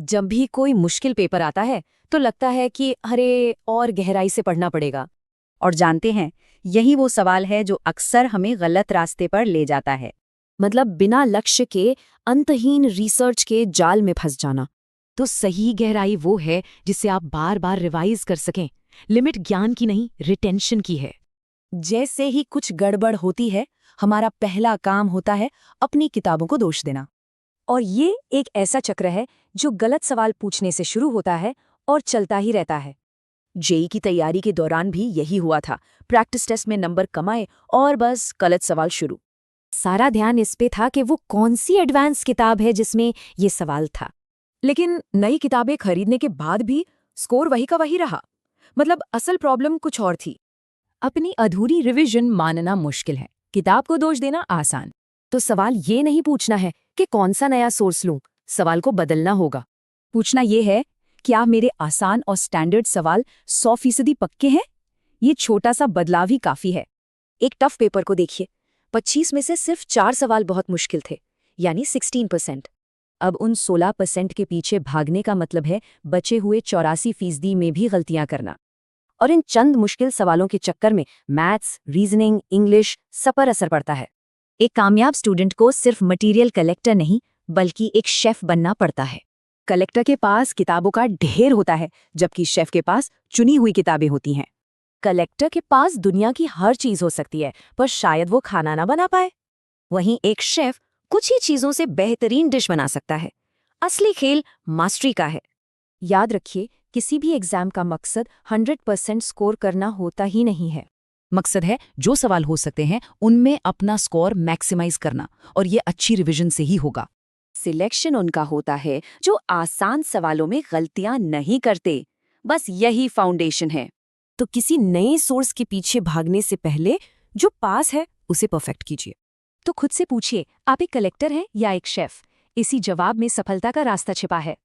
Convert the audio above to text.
जब भी कोई मुश्किल पेपर आता है तो लगता है कि अरे और गहराई से पढ़ना पड़ेगा। और जानते हैं, यही वो सवाल है जो अक्सर हमें गलत रास्ते पर ले जाता है। मतलब बिना लक्ष्य के अंतहीन रिसर्च के जाल में फंस जाना। तो सही गहराई वो है जिसे आप बार बार रिवाइज कर सकें। लिमिट ज्ञान की नहीं, रिटेंशन की है। जैसे ही कुछ गड़बड़ होती है, हमारा पहला काम होता है अपनी किताबों को दोष देना। और ये एक ऐसा चक्र है जो गलत सवाल पूछने से शुरू होता है और चलता ही रहता है। जेईई की तैयारी के दौरान भी यही हुआ था। प्रैक्टिस टेस्ट में नंबर कमाए और बस गलत सवाल शुरू। सारा ध्यान इस पे था कि वो कौन सी एडवांस किताब है जिसमें ये सवाल था। लेकिन नई किताबें खरीदने के बाद भी स्कोर वही का वही रहा। मतलब असल प्रॉब्लम कुछ और थी। अपनी अधूरी रिवीजन मानना मुश्किल है, किताब को दोष देना आसान। तो सवाल ये नहीं पूछना है कि कौन सा नया सोर्स लूं, सवाल को बदलना होगा। पूछना ये है, क्या मेरे आसान और स्टैंडर्ड सवाल 100% पक्के हैं? ये छोटा सा बदलाव ही काफी है। एक टफ पेपर को देखिए, 25 में से सिर्फ 4 सवाल बहुत मुश्किल थे, यानी 16%। अब उन 16% के पीछे भागने का मतलब है बचे हुए 84% में भी गलतियां करना। और इन चंद मुश्किल सवालों के चक्कर में मैथ्स, रीजनिंग, इंग्लिश सब पर असर पड़ता है। एक कामयाब स्टूडेंट को सिर्फ मटेरियल कलेक्टर नहीं, बल्कि एक शेफ बनना पड़ता है। कलेक्टर के पास किताबों का ढेर होता है, जबकि शेफ के पास चुनी हुई किताबें होती हैं। कलेक्टर के पास दुनिया की हर चीज हो सकती है, पर शायद वो खाना ना बना पाए। वहीं एक शेफ कुछ ही चीजों से बेहतरीन डिश बना सकता है। असली खेल मास्टरी का है। याद रखिए, किसी भी एग्जाम का मकसद 100% स्कोर करना होता ही नहीं है। मकसद है जो सवाल हो सकते हैं उनमें अपना स्कोर मैक्सिमाइज करना, और ये अच्छी रिवीजन से ही होगा। सिलेक्शन उनका होता है जो आसान सवालों में गलतियां नहीं करते। बस यही फाउंडेशन है। तो किसी नए सोर्स के पीछे भागने से पहले जो पास है उसे परफेक्ट कीजिए। तो खुद से पूछिए, आप एक कलेक्टर हैं या एक शेफ? इसी जवाब में सफलता का रास्ता छिपा है।